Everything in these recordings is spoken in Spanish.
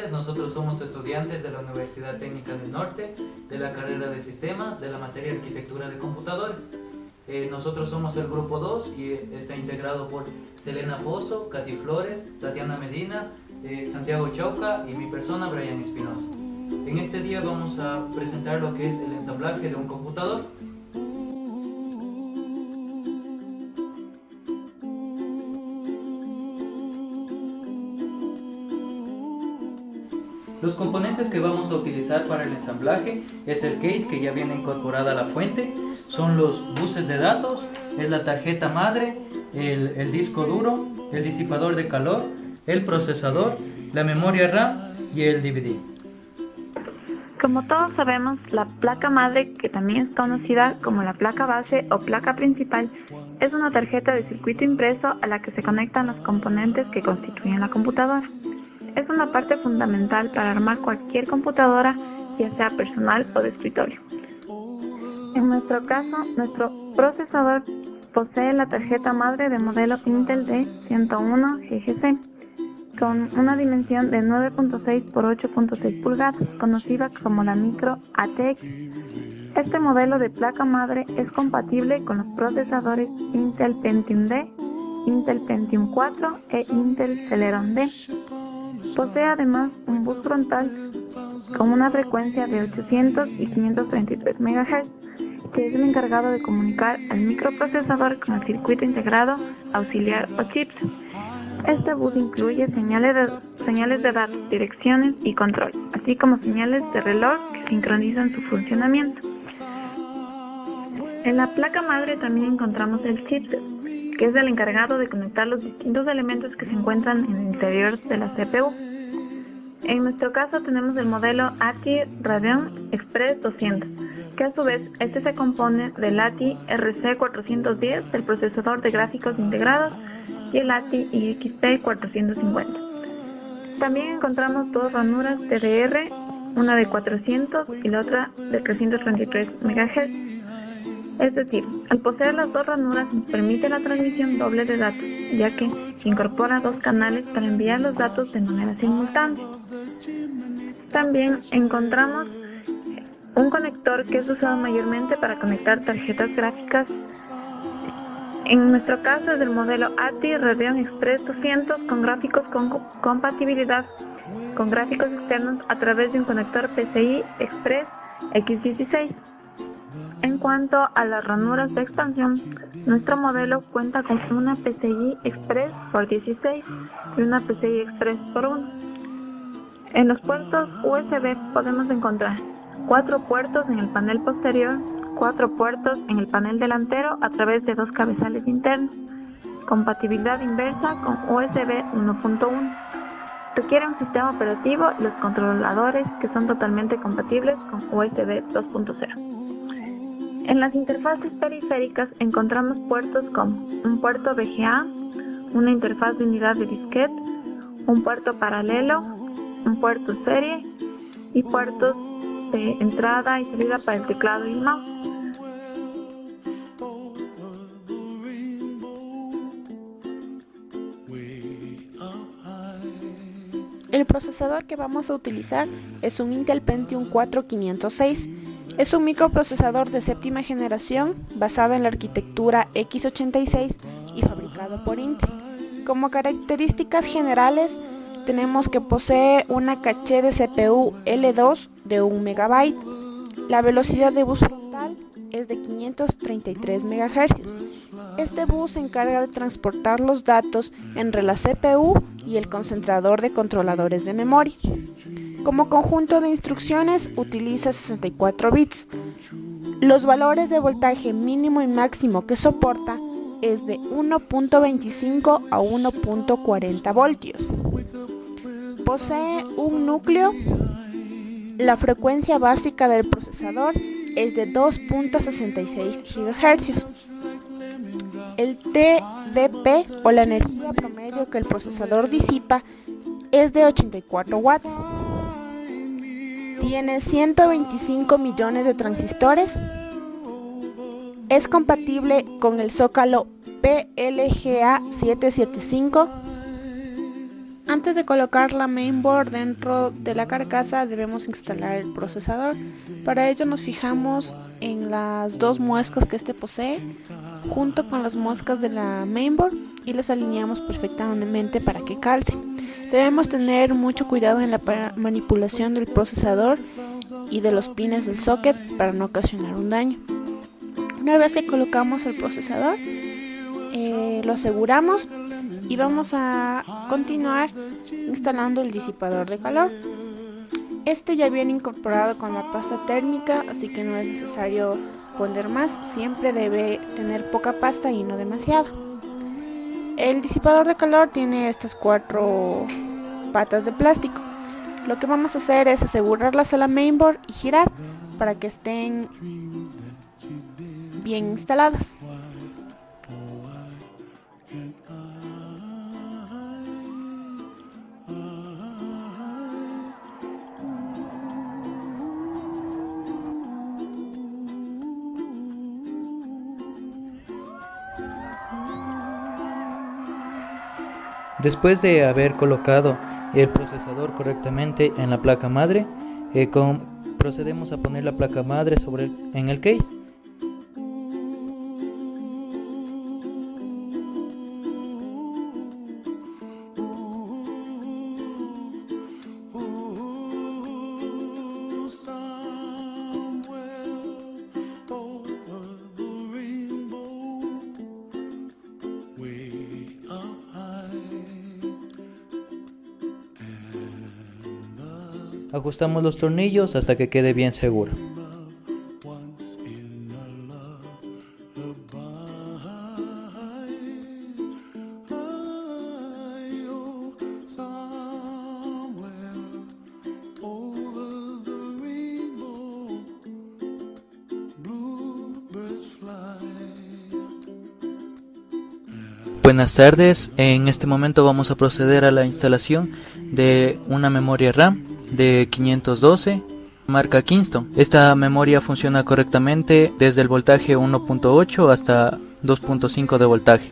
días. Nosotros somos estudiantes de la Universidad Técnica del Norte, de la carrera de Sistemas, de la materia de Arquitectura de Computadores. Nosotros somos el grupo 2 y está integrado por Selena Pozo, Katy Flores, Tatiana Medina, Santiago Chauca y mi persona, Brian Espinosa. En este día vamos a presentar lo que es el ensamblaje de un computador. Los componentes que vamos a utilizar para el ensamblaje es el case, que ya viene incorporada a la fuente, son los buses de datos, es la tarjeta madre, el disco duro, el disipador de calor, el procesador, la memoria RAM y el DVD. Como todos sabemos, la placa madre, que también es conocida como la placa base o placa principal, es una tarjeta de circuito impreso a la que se conectan los componentes que constituyen la computadora. Es una parte fundamental para armar cualquier computadora, ya sea personal o de escritorio. En nuestro caso, nuestro procesador posee la tarjeta madre de modelo Intel D101 GGC, con una dimensión de 9.6 por 8.6 pulgadas, conocida como la micro ATX. Este modelo de placa madre es compatible con los procesadores Intel Pentium D, Intel Pentium 4 e Intel Celeron D. Posee además un bus frontal con una frecuencia de 800 y 533 MHz, que es el encargado de comunicar al microprocesador con el circuito integrado, auxiliar o chips. Este bus incluye señales de datos, direcciones y control, así como señales de reloj que sincronizan su funcionamiento. En la placa madre también encontramos el chipset, que es el encargado de conectar los distintos elementos que se encuentran en el interior de la CPU. En nuestro caso tenemos el modelo ATI Radeon Express 200, que a su vez este se compone del ATI RC410 del procesador de gráficos integrados y el ATI IXP 450. También encontramos dos ranuras DDR, una de 400 y la otra de 333 MHz. Es decir, al poseer las dos ranuras nos permite la transmisión doble de datos, ya que se incorpora dos canales para enviar los datos de manera simultánea. También encontramos un conector que es usado mayormente para conectar tarjetas gráficas. En nuestro caso es el modelo ATI Radeon Express 200 con gráficos con compatibilidad con gráficos externos a través de un conector PCI Express X16. En cuanto a las ranuras de expansión, nuestro modelo cuenta con una PCI Express por 16 y una PCI Express por 1. En los puertos USB podemos encontrar 4 puertos en el panel posterior, 4 puertos en el panel delantero a través de 2 cabezales internos, compatibilidad inversa con USB 1.1. Requiere un sistema operativo y los controladores que son totalmente compatibles con USB 2.0. En las interfaces periféricas encontramos puertos como un puerto VGA, una interfaz de unidad de disquete, un puerto paralelo, un puerto serie y puertos de entrada y salida para el teclado y el mouse. El procesador que vamos a utilizar es un Intel Pentium 4 506. Es un microprocesador de séptima generación basado en la arquitectura x86 y fabricado por Intel. Como características generales tenemos que posee una caché de CPU L2 de 1 MB. La velocidad de bus frontal es de 533 MHz. Este bus se encarga de transportar los datos entre la CPU y el concentrador de controladores de memoria. Como conjunto de instrucciones utiliza 64 bits. Los valores de voltaje mínimo y máximo que soporta es de 1.25 a 1.40 voltios. Posee un núcleo. La frecuencia básica del procesador es de 2.66 GHz. El TDP o la energía promedio que el procesador disipa es de 84 watts. Tiene 125 millones de transistores. Es compatible con el zócalo PLGA 775. Antes de colocar la mainboard dentro de la carcasa debemos instalar el procesador. Para ello nos fijamos en las dos muescas que este posee junto con las muescas de la mainboard y las alineamos perfectamente para que calcen. Debemos tener mucho cuidado en la manipulación del procesador y de los pines del socket para no ocasionar un daño. Una vez que colocamos el procesador, lo aseguramos y vamos a continuar instalando el disipador de calor. Este ya viene incorporado con la pasta térmica, así que no es necesario poner más, siempre debe tener poca pasta y no demasiada. El disipador de calor tiene estas 4 patas de plástico. Lo que vamos a hacer es asegurarlas a la mainboard y girar para que estén bien instaladas. Después de haber colocado el procesador correctamente en la placa madre, procedemos a poner la placa madre en el case. Ajustamos los tornillos hasta que quede bien seguro. Buenas tardes, en este momento vamos a proceder a la instalación de una memoria RAM de 512 marca Kingston. Esta memoria funciona correctamente desde el voltaje 1.8 hasta 2.5 de voltaje.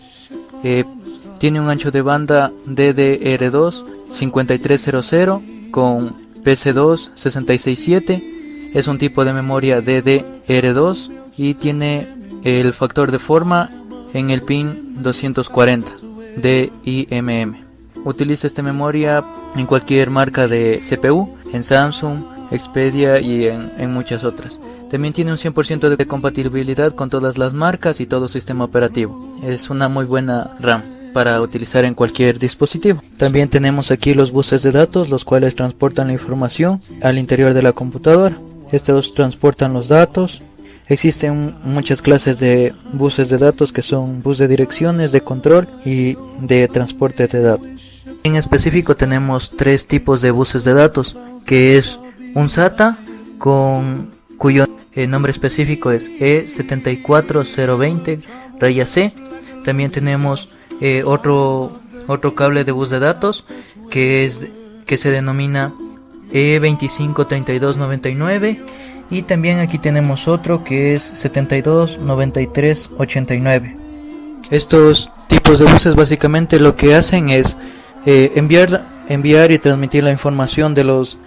Tiene un ancho de banda DDR2 5300 con PC2 667. Es un tipo de memoria DDR2 y tiene el factor de forma en el pin 240 de IMM. Utiliza esta memoria en cualquier marca de CPU, en Samsung, Expedia y en muchas otras. También tiene un 100% de compatibilidad con todas las marcas y todo sistema operativo. Es una muy buena RAM para utilizar en cualquier dispositivo. También tenemos aquí los buses de datos, los cuales transportan la información al interior de la computadora. Estos transportan los datos. Existen muchas clases de buses de datos que son bus de direcciones, de control y de transporte de datos. En específico tenemos 3 tipos de buses de datos, que es un SATA cuyo nombre específico es E74020-C. También tenemos otro cable de bus de datos que se denomina E253299. Y también aquí tenemos otro que es 729389. Estos tipos de buses básicamente lo que hacen es enviar y transmitir la información de los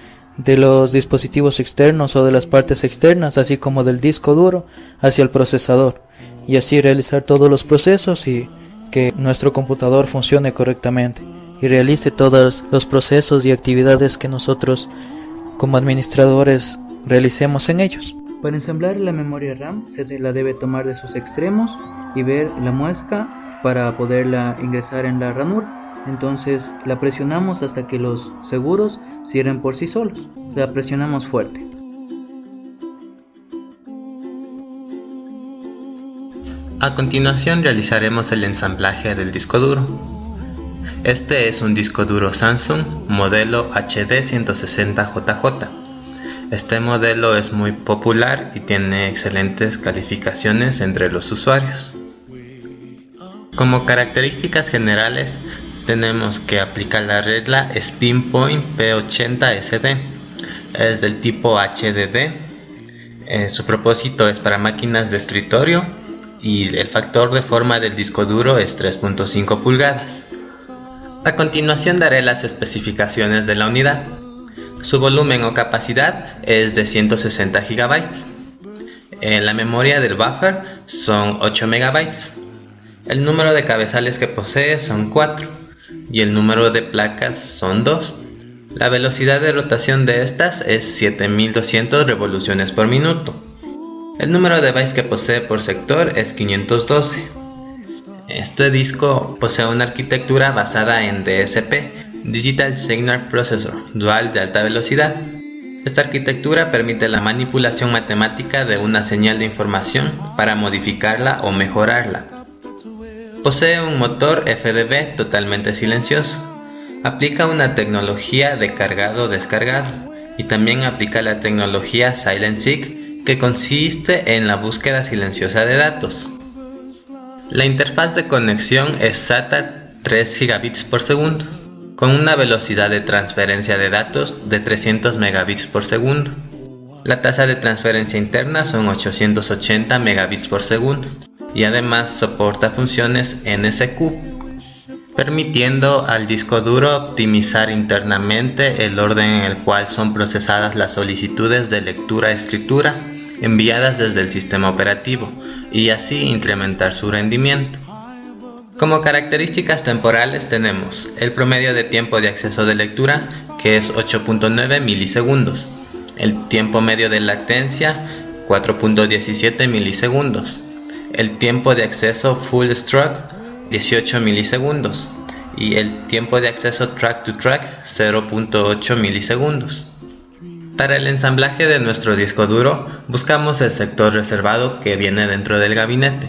dispositivos externos o de las partes externas, así como del disco duro, hacia el procesador, y así realizar todos los procesos y que nuestro computador funcione correctamente y realice todos los procesos y actividades que nosotros como administradores realicemos en ellos. Para ensamblar la memoria RAM se la debe tomar de sus extremos y ver la muesca para poderla ingresar en la ranura. Entonces la presionamos hasta que los seguros cierren por sí solos. La presionamos fuerte. A continuación realizaremos el ensamblaje del disco duro. Este es un disco duro Samsung modelo HD 160JJ. Este modelo es muy popular y tiene excelentes calificaciones entre los usuarios. Como características generales tenemos que aplicar la regla SpinPoint P80SD. Es del tipo HDD. Su propósito es para máquinas de escritorio y el factor de forma del disco duro es 3.5 pulgadas. A continuación daré las especificaciones de la unidad. Su volumen o capacidad es de 160 GB. La memoria del buffer son 8 MB. El número de cabezales que posee son 4 y el número de placas son 2. La velocidad de rotación de estas es 7200 revoluciones por minuto. El número de bytes que posee por sector es 512. Este disco posee una arquitectura basada en DSP, Digital Signal Processor, dual de alta velocidad. Esta arquitectura permite la manipulación matemática de una señal de información para modificarla o mejorarla. Posee un motor FDB totalmente silencioso. Aplica una tecnología de cargado-descargado y también aplica la tecnología Silent Seek, que consiste en la búsqueda silenciosa de datos. La interfaz de conexión es SATA 3 gigabits por segundo, con una velocidad de transferencia de datos de 300 megabits por segundo. La tasa de transferencia interna son 880 megabits por segundo y además soporta funciones NSQ, permitiendo al disco duro optimizar internamente el orden en el cual son procesadas las solicitudes de lectura-escritura enviadas desde el sistema operativo y así incrementar su rendimiento. Como características temporales tenemos el promedio de tiempo de acceso de lectura, que es 8.9 milisegundos, el tiempo medio de latencia 4.17 milisegundos, el tiempo de acceso full stroke 18 milisegundos y el tiempo de acceso track to track 0.8 milisegundos. Para el ensamblaje de nuestro disco duro buscamos el sector reservado que viene dentro del gabinete.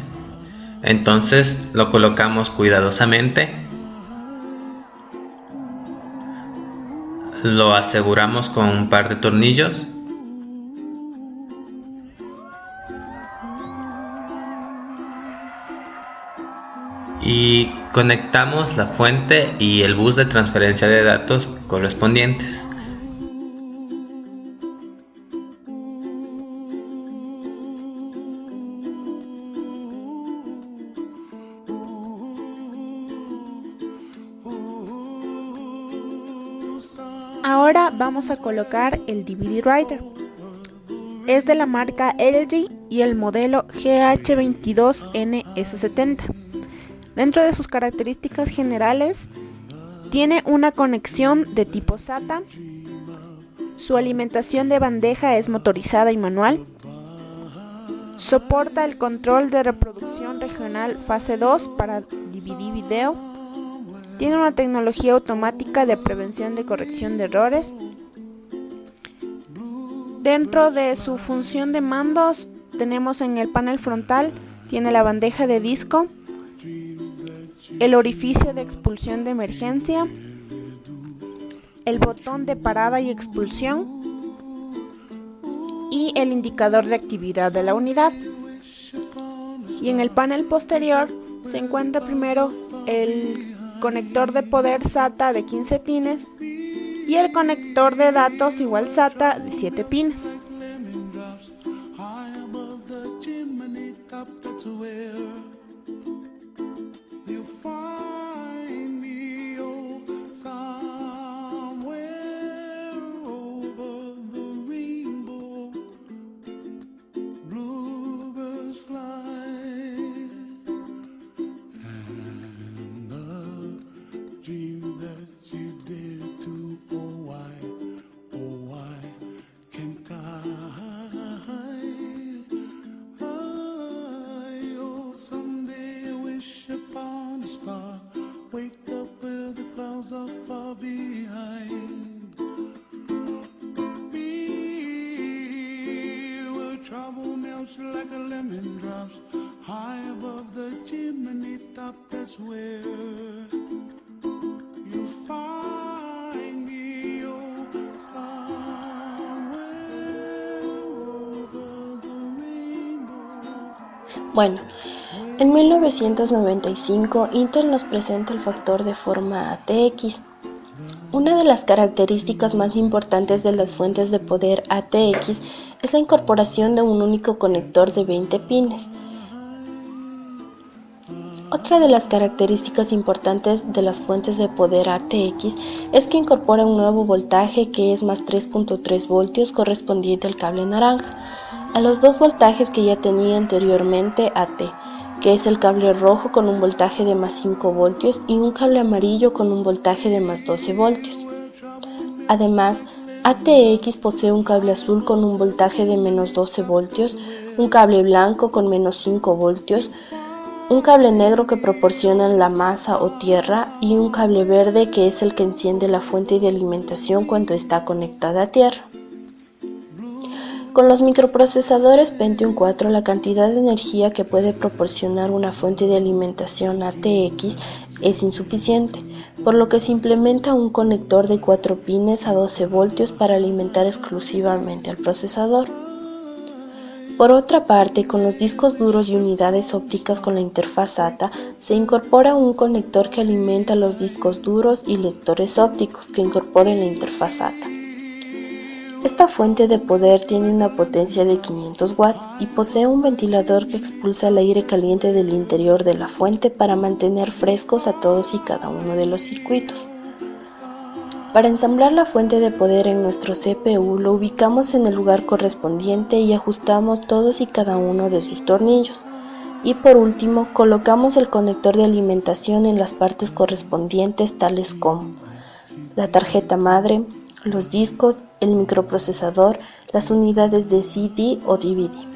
Entonces lo colocamos cuidadosamente, lo aseguramos con un par de tornillos y conectamos la fuente y el bus de transferencia de datos correspondientes. Ahora vamos a colocar el DVD Writer. Es de la marca LG y el modelo GH22NS70. Dentro de sus características generales, tiene una conexión de tipo SATA. Su alimentación de bandeja es motorizada y manual. Soporta el control de reproducción regional fase 2 para DVD video. Tiene una tecnología automática de prevención de corrección de errores. Dentro de su función de mandos tenemos en el panel frontal, tiene la bandeja de disco, el orificio de expulsión de emergencia, el botón de parada y expulsión y el indicador de actividad de la unidad. Y en el panel posterior se encuentra primero el conector de poder SATA de 15 pines y el conector de datos igual SATA de 7 pines. Like a lemon drops high above the chimney top. That's where you find me, oh, somewhere over the rainbow. Bueno, en 1995 Intel nos presenta el factor de forma ATX. Una de las características más importantes de las fuentes de poder ATX es la incorporación de un único conector de 20 pines. Otra de las características importantes de las fuentes de poder ATX es que incorpora un nuevo voltaje que es más 3.3 voltios correspondiente al cable naranja, a los 2 voltajes que ya tenía anteriormente AT, que es el cable rojo con un voltaje de más 5 voltios y un cable amarillo con un voltaje de más 12 voltios. Además, ATX posee un cable azul con un voltaje de menos 12 voltios, un cable blanco con menos 5 voltios, un cable negro que proporciona la masa o tierra y un cable verde que es el que enciende la fuente de alimentación cuando está conectada a tierra. Con los microprocesadores Pentium 4, la cantidad de energía que puede proporcionar una fuente de alimentación ATX es insuficiente, por lo que se implementa un conector de 4 pines a 12 voltios para alimentar exclusivamente al procesador. Por otra parte, con los discos duros y unidades ópticas con la interfaz SATA, se incorpora un conector que alimenta los discos duros y lectores ópticos que incorporen la interfaz SATA. Esta fuente de poder tiene una potencia de 500 watts y posee un ventilador que expulsa el aire caliente del interior de la fuente para mantener frescos a todos y cada uno de los circuitos. Para ensamblar la fuente de poder en nuestro CPU, lo ubicamos en el lugar correspondiente y ajustamos todos y cada uno de sus tornillos. Y por último, colocamos el conector de alimentación en las partes correspondientes, tales como la tarjeta madre, los discos, el microprocesador, las unidades de CD o DVD.